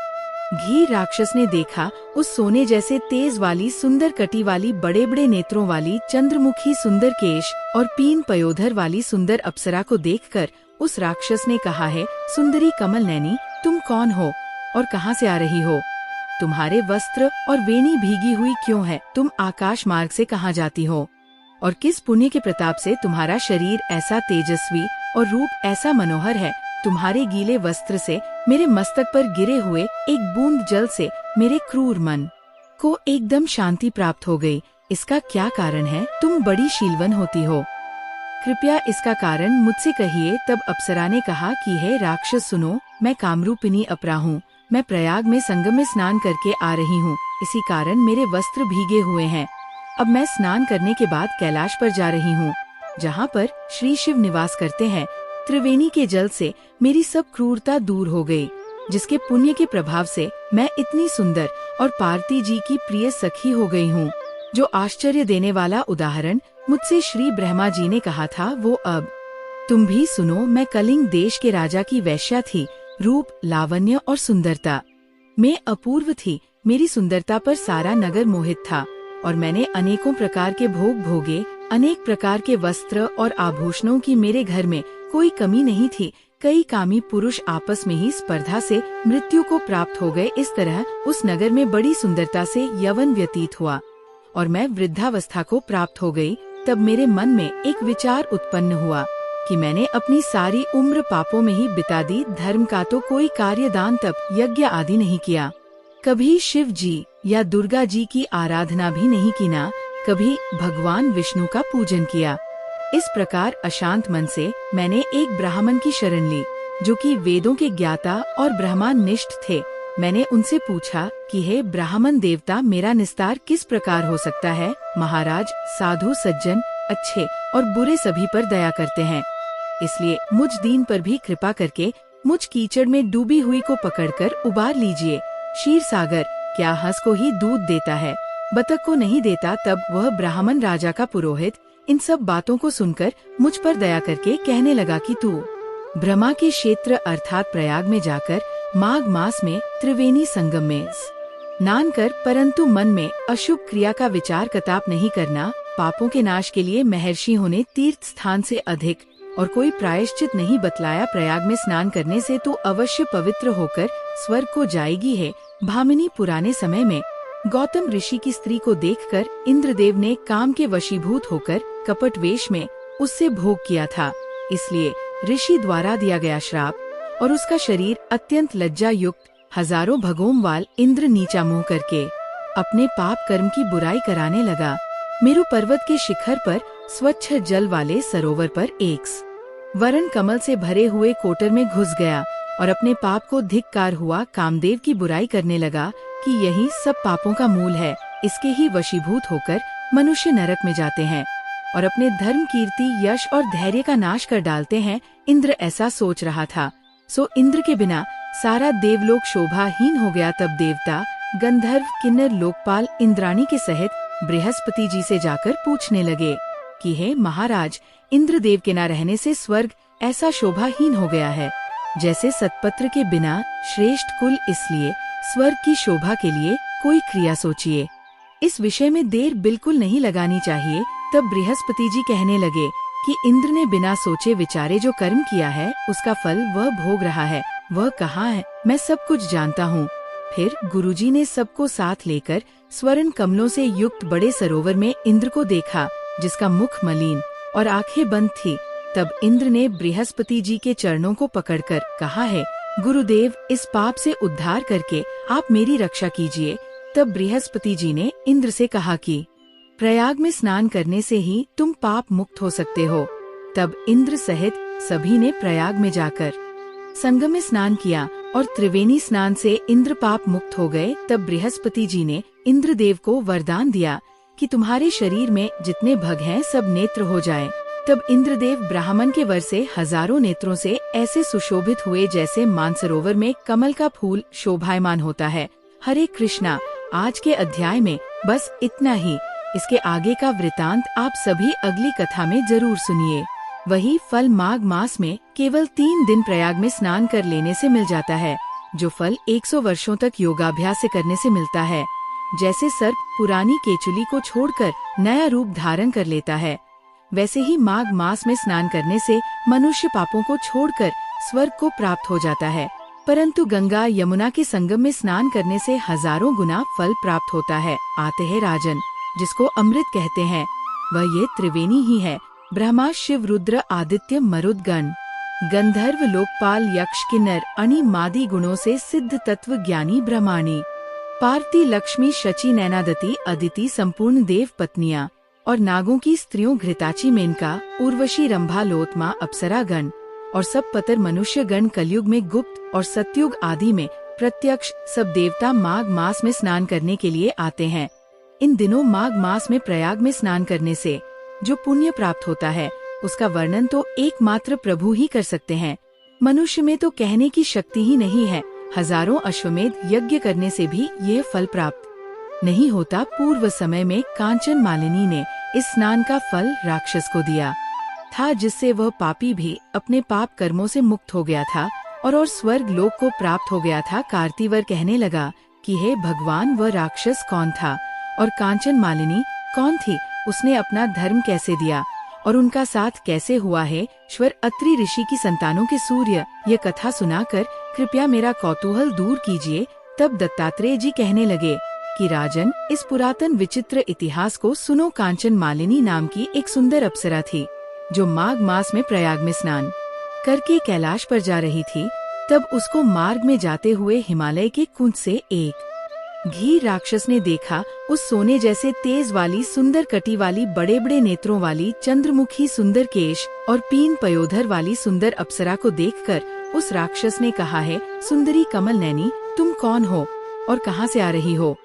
घी राक्षस ने देखा। उस सोने जैसे तेज वाली, सुंदर कटी वाली, बड़े बड़े नेत्रों वाली, चंद्रमुखी, सुंदर केश और पीन पयोधर वाली सुंदर अप्सरा को देखकर उस राक्षस ने कहा है, सुंदरी कमल नैनी, तुम कौन हो और कहाँ से आ रही हो? तुम्हारे वस्त्र और वेणी भीगी हुई क्यों है? तुम आकाश मार्ग से कहाँ जाती हो और किस पुण्य के प्रताप से तुम्हारा शरीर ऐसा तेजस्वी और रूप ऐसा मनोहर है? तुम्हारे गीले वस्त्र से मेरे मस्तक पर गिरे हुए एक बूंद जल से मेरे क्रूर मन को एकदम शांति प्राप्त हो गई। इसका क्या कारण है? तुम बड़ी शीलवन होती हो, कृपया इसका कारण मुझसे कहिए। तब अप्सरा ने कहा कि हे राक्षस, सुनो, मैं कामरूपिणी अपरा हूँ। मैं प्रयाग में संगम में स्नान करके आ रही हूँ, इसी कारण मेरे वस्त्र भीगे हुए हैं। अब मैं स्नान करने के बाद कैलाश पर जा रही हूँ। जहाँ पर श्री शिव निवास करते हैं, त्रिवेणी के जल से मेरी सब क्रूरता दूर हो गई, जिसके पुण्य के प्रभाव से मैं इतनी सुंदर और पार्वती जी की प्रिय सखी हो गई हूँ। जो आश्चर्य देने वाला उदाहरण मुझसे श्री ब्रह्मा जी ने कहा था, वो अब तुम भी सुनो। मैं कलिंग देश के राजा की वैश्या थी। रूप, लावण्य और सुंदरता में अपूर्व थी। मेरी सुंदरता पर सारा नगर मोहित था और मैंने अनेकों प्रकार के भोग भोगे। अनेक प्रकार के वस्त्र और आभूषणों की मेरे घर में कोई कमी नहीं थी। कई कामी पुरुष आपस में ही स्पर्धा से मृत्यु को प्राप्त हो गए। इस तरह उस नगर में बड़ी सुंदरता से यौवन व्यतीत हुआ और मैं वृद्धावस्था को प्राप्त हो गई। तब मेरे मन में एक विचार उत्पन्न हुआ कि मैंने अपनी सारी उम्र पापों में ही बिता दी। धर्म का तो कोई कार्य, दान, तप, यज्ञ आदि नहीं किया। कभी शिव जी या दुर्गा जी की आराधना भी नहीं की, ना कभी भगवान विष्णु का पूजन किया। इस प्रकार अशांत मन से मैंने एक ब्राह्मण की शरण ली, जो कि वेदों के ज्ञाता और ब्रह्मानिष्ठ थे। मैंने उनसे पूछा कि हे ब्राह्मण देवता, मेरा निस्तार किस प्रकार हो सकता है? महाराज, साधु सज्जन अच्छे और बुरे सभी पर दया करते हैं, इसलिए मुझ दीन पर भी कृपा करके मुझ कीचड़ में डूबी हुई को पकड़कर उबार लीजिए। क्षीर सागर क्या हंस को ही दूध देता है, बतख को नहीं देता? तब वह ब्राह्मण राजा का पुरोहित इन सब बातों को सुनकर मुझ पर दया करके कहने लगा कि तू ब्रह्मा के क्षेत्र अर्थात प्रयाग में जाकर माघ मास में त्रिवेणी संगम में स्नान कर, परंतु मन में अशुभ क्रिया का विचार कताप नहीं करना। पापों के नाश के लिए महर्षि होने तीर्थ स्थान से अधिक और कोई प्रायश्चित नहीं बतलाया। प्रयाग में स्नान करने से तू अवश्य पवित्र होकर स्वर्ग को जाएगी है। भामिनी पुराने समय में गौतम ऋषि की स्त्री को देखकर इंद्रदेव ने काम के वशीभूत होकर कपट वेश में उससे भोग किया था। इसलिए ऋषि द्वारा दिया गया श्राप और उसका शरीर अत्यंत लज्जा युक्त हजारों भगोम वाल इंद्र नीचा मुंह करके अपने पाप कर्म की बुराई कराने लगा। मेरु पर्वत के शिखर पर स्वच्छ जल वाले सरोवर पर एक वरण कमल से भरे हुए कोटर में घुस गया और अपने पाप को धिक्कार हुआ। कामदेव की बुराई करने लगा कि यही सब पापों का मूल है। इसके ही वशीभूत होकर मनुष्य नरक में जाते हैं और अपने धर्म, कीर्ति, यश और धैर्य का नाश कर डालते हैं। इंद्र ऐसा सोच रहा था। सो इंद्र के बिना सारा देवलोक शोभाहीन हो गया। तब देवता, गंधर्व, किन्नर, लोकपाल इंद्राणी के सहित बृहस्पति जी से जाकर पूछने लगे कि हे महाराज, इंद्रदेव के न रहने से स्वर्ग ऐसा शोभाहीन हो गया है जैसे सतपत्र के बिना श्रेष्ठ कुल। इसलिए स्वर्ग की शोभा के लिए कोई क्रिया सोचिए। इस विषय में देर बिल्कुल नहीं लगानी चाहिए। तब बृहस्पति जी कहने लगे कि इंद्र ने बिना सोचे विचारे जो कर्म किया है उसका फल वह भोग रहा है। वह कहाँ है? मैं सब कुछ जानता हूँ। फिर गुरुजी ने सबको साथ लेकर स्वर्ण कमलों से युक्त बड़े सरोवर में इंद्र को देखा, जिसका मुख मलिन और आंखें बंद थी। तब इंद्र ने बृहस्पति जी के चरणों को पकड़कर कहा है, गुरुदेव, इस पाप से उद्धार करके आप मेरी रक्षा कीजिए। तब बृहस्पति जी ने इंद्र से कहा कि प्रयाग में स्नान करने से ही तुम पाप मुक्त हो सकते हो। तब इंद्र सहित सभी ने प्रयाग में जाकर संगम में स्नान किया और त्रिवेणी स्नान से इंद्र पाप मुक्त हो गए। तब बृहस्पति जी ने इंद्रदेव को वरदान दिया कि तुम्हारे शरीर में जितने भग हैं सब नेत्र हो जाएं। तब इंद्रदेव ब्राह्मण के वर से हजारों नेत्रों से ऐसे सुशोभित हुए जैसे मानसरोवर में कमल का फूल शोभायमान होता है। हरे कृष्णा। आज के अध्याय में बस इतना ही। इसके आगे का वृतांत आप सभी अगली कथा में जरूर सुनिए। वही फल माघ मास में केवल 3 दिन प्रयाग में स्नान कर लेने से मिल जाता है, जो फल 100 वर्षों तक योगाभ्यास से करने से मिलता है। जैसे सर्प पुरानी केचुली को छोड़कर नया रूप धारण कर लेता है, वैसे ही माघ मास में स्नान करने से मनुष्य पापों को छोड़कर स्वर्ग को प्राप्त हो जाता है। परंतु गंगा यमुना के संगम में स्नान करने से हजारों गुना फल प्राप्त होता है। आते हैं राजन, जिसको अमृत कहते हैं, वह ये त्रिवेणी ही है। ब्रह्मा, शिव, रुद्र, आदित्य, मरुदगण, गंधर्व, लोकपाल, यक्ष, किन्नर, अणि मादि गुणों से सिद्ध तत्व ज्ञानी ब्रह्माणी, पार्वती, लक्ष्मी, शची, नैनादती, अदिति, संपूर्ण देव पत्नियां और नागों की स्त्रियों घृताची, मेनका, उर्वशी, रंभा, लोतमा, अप्सरा गण और सब पतर मनुष्य गण कलयुग में गुप्त और सतयुग आदि में प्रत्यक्ष सब देवता माघ मास में स्नान करने के लिए आते हैं। इन दिनों माघ मास में प्रयाग में स्नान करने से जो पुण्य प्राप्त होता है उसका वर्णन तो एकमात्र प्रभु ही कर सकते हैं। मनुष्य में तो कहने की शक्ति ही नहीं है। हजारों अश्वमेध यज्ञ करने से भी यह फल प्राप्त नहीं होता। पूर्व समय में कांचन मालिनी ने इस स्नान का फल राक्षस को दिया था, जिससे वह पापी भी अपने पाप कर्मों से मुक्त हो गया था और स्वर्ग लोक को प्राप्त हो गया था। कार्तिवर कहने लगा कि हे भगवान, वह राक्षस कौन था और कांचन मालिनी कौन थी? उसने अपना धर्म कैसे दिया और उनका साथ कैसे हुआ है? श्वर अत्रि ऋषि की संतानों के सूर्य, ये कथा सुनाकर कृपया मेरा कौतूहल दूर कीजिए। तब दत्तात्रेय जी कहने लगे कि राजन, इस पुरातन विचित्र इतिहास को सुनो। कांचन मालिनी नाम की एक सुंदर अप्सरा थी, जो माघ मास में प्रयाग में स्नान करके कैलाश पर जा रही थी। तब उसको मार्ग में जाते हुए हिमालय के कुंज से एक घी राक्षस ने देखा। उस सोने जैसे तेज वाली, सुंदर कटी वाली, बड़े बड़े नेत्रों वाली, चंद्रमुखी, सुंदर केश और पीन पयोधर वाली सुंदर अप्सरा को देखकर उस राक्षस ने कहा है, सुंदरी कमल नैनी, तुम कौन हो और कहाँ से आ रही हो?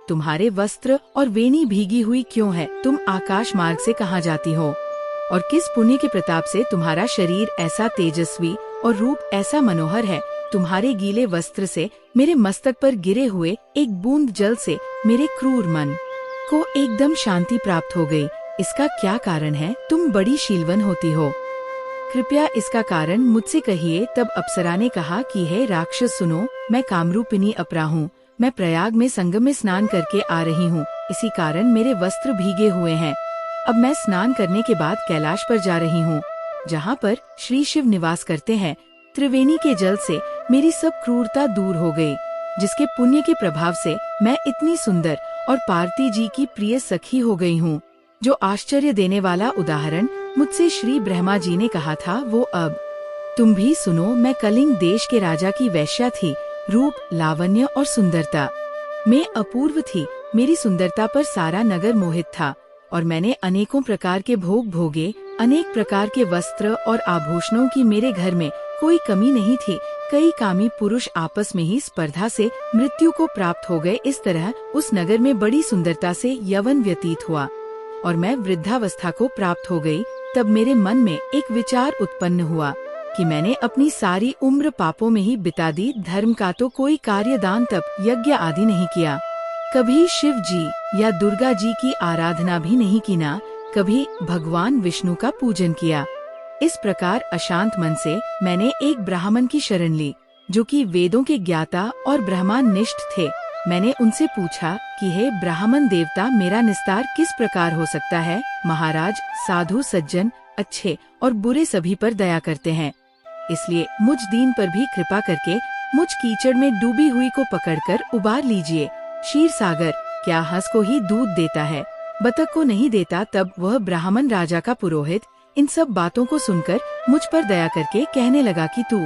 तुम्हारे वस्त्र और वेणी भीगी हुई क्यों है? तुम आकाश मार्ग से कहाँ जाती हो और किस पुण्य के प्रताप से तुम्हारा शरीर ऐसा तेजस्वी और रूप ऐसा मनोहर है? तुम्हारे गीले वस्त्र से मेरे मस्तक पर गिरे हुए एक बूंद जल से मेरे क्रूर मन को एकदम शांति प्राप्त हो गई। इसका क्या कारण है? तुम बड़ी शीलवन होती हो, कृपया इसका कारण मुझसे कहिए। तब अप्सरा ने कहा कि हे राक्षस, सुनो, मैं कामरूपिणी अपरा हूँ। मैं प्रयाग में संगम में स्नान करके आ रही हूँ, इसी कारण मेरे वस्त्र भीगे हुए हैं। अब मैं स्नान करने के बाद कैलाश पर जा रही हूँ, जहाँ पर श्री शिव निवास करते हैं। त्रिवेणी के जल से मेरी सब क्रूरता दूर हो गई, जिसके पुण्य के प्रभाव से मैं इतनी सुंदर और पार्वती जी की प्रिय सखी हो गई हूँ। जो आश्चर्य देने वाला उदाहरण मुझसे श्री ब्रह्मा जी ने कहा था, वो अब तुम भी सुनो। मैं कलिंग देश के राजा की वैश्या थी। रूप, लावण्य और सुंदरता में अपूर्व थी। मेरी सुंदरता पर सारा नगर मोहित था और मैंने अनेकों प्रकार के भोग भोगे। अनेक प्रकार के वस्त्र और आभूषणों की मेरे घर में कोई कमी नहीं थी। कई कामी पुरुष आपस में ही स्पर्धा से मृत्यु को प्राप्त हो गए। इस तरह उस नगर में बड़ी सुंदरता से यवन व्यतीत हुआ और मैं वृद्धावस्था को प्राप्त हो गई। तब मेरे मन में एक विचार उत्पन्न हुआ कि मैंने अपनी सारी उम्र पापों में ही बिता दी। धर्म का तो कोई कार्य, दान, तप, यज्ञ आदि नहीं किया। कभी शिव जी या दुर्गा जी की आराधना भी नहीं की, ना कभी भगवान विष्णु का पूजन किया। इस प्रकार अशांत मन से मैंने एक ब्राह्मण की शरण ली, जो कि वेदों के ज्ञाता और ब्रह्मानिष्ठ थे। मैंने उनसे पूछा कि हे ब्राह्मण देवता, मेरा निस्तार किस प्रकार हो सकता है? महाराज, साधु सज्जन अच्छे और बुरे सभी पर दया करते हैं, इसलिए मुझ दीन पर भी कृपा करके मुझ कीचड़ में डूबी हुई को पकड़कर उबार लीजिए। क्षीर सागर क्या हंस को ही दूध देता है, बतख को नहीं देता? तब वह ब्राह्मण राजा का पुरोहित इन सब बातों को सुनकर मुझ पर दया करके कहने लगा कि तू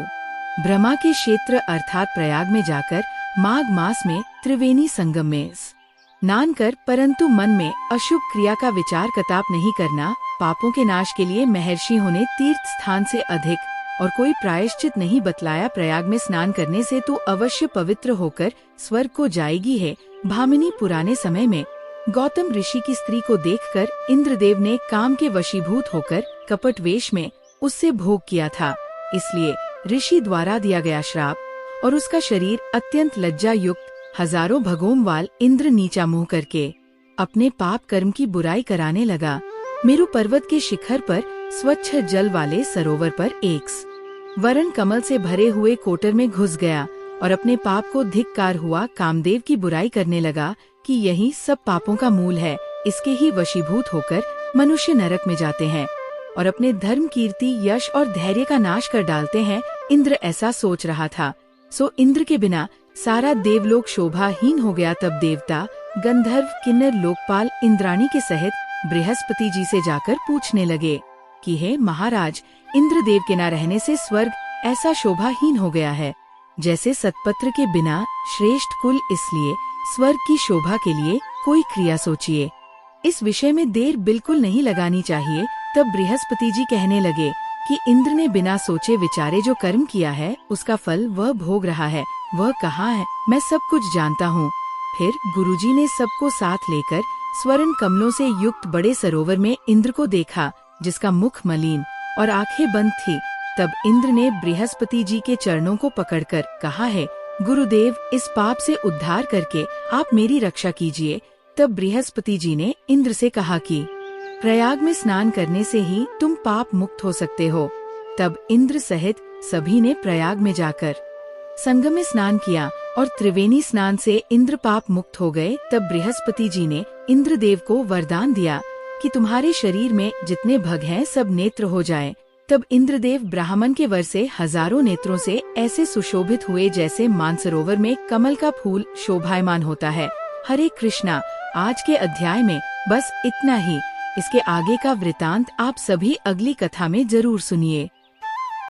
ब्रह्मा के क्षेत्र अर्थात प्रयाग में जाकर माघ मास में त्रिवेणी संगम में स्नान कर, परंतु मन में अशुभ क्रिया का विचार कताप नहीं करना। पापों के नाश के लिए महर्षि होने तीर्थ स्थान से अधिक और कोई प्रायश्चित नहीं बतलाया। प्रयाग में स्नान करने से तू अवश्य पवित्र होकर स्वर्ग को जाएगी है। भामिनी पुराने समय में गौतम ऋषि की स्त्री को देखकर इंद्रदेव ने काम के वशीभूत होकर कपट वेश में उससे भोग किया था, इसलिए ऋषि द्वारा दिया गया श्राप और उसका शरीर अत्यंत लज्जा युक्त हजारों भगोमवाल इंद्र नीचा मुंह करके अपने पाप कर्म की बुराई कराने लगा। मेरु पर्वत के शिखर पर स्वच्छ जल वाले सरोवर पर एक वरण कमल से भरे हुए कोटर में घुस गया और अपने पाप को धिक्कार हुआ। कामदेव की बुराई करने लगा कि यही सब पापों का मूल है। इसके ही वशीभूत होकर मनुष्य नरक में जाते हैं और अपने धर्म, कीर्ति, यश और धैर्य का नाश कर डालते हैं। इंद्र ऐसा सोच रहा था, सो इंद्र के बिना सारा देवलोक शोभाहीन हो गया। तब देवता, गंधर्व, किन्नर, लोकपाल इंद्राणी के सहित बृहस्पति जी से जाकर पूछने लगे कि हे महाराज, इंद्रदेव के न रहने से स्वर्ग ऐसा शोभाहीन हो गया है जैसे सतपत्र के बिना श्रेष्ठ कुल, इसलिए स्वर्ग की शोभा के लिए कोई क्रिया सोचिए। इस विषय में देर बिल्कुल नहीं लगानी चाहिए। तब बृहस्पति जी कहने लगे कि इंद्र ने बिना सोचे विचारे जो कर्म किया है उसका फल वह भोग रहा है। वह कहाँ है? मैं सब कुछ जानता हूँ। फिर गुरुजी ने सबको साथ लेकर स्वर्ण कमलों से युक्त बड़े सरोवर में इंद्र को देखा, जिसका मुख मलिन और आंखें बंद थी। तब इंद्र ने बृहस्पति जी के चरणों को पकड़कर कहा है, गुरुदेव, इस पाप से उद्धार करके आप मेरी रक्षा कीजिए। तब बृहस्पति जी ने इंद्र से कहा कि प्रयाग में स्नान करने से ही तुम पाप मुक्त हो सकते हो। तब इंद्र सहित सभी ने प्रयाग में जाकर संगम में स्नान किया और त्रिवेणी स्नान से इंद्र पाप मुक्त हो गए। तब बृहस्पति जी ने इंद्रदेव को वरदान दिया कि तुम्हारे शरीर में जितने भग हैं सब नेत्र हो जाएं। तब इंद्रदेव ब्राह्मण के वर से हजारों नेत्रों से ऐसे सुशोभित हुए जैसे मानसरोवर में कमल का फूल शोभायमान होता है। हरे कृष्णा। आज के अध्याय में बस इतना ही। इसके आगे का वृतांत आप सभी अगली कथा में जरूर सुनिए।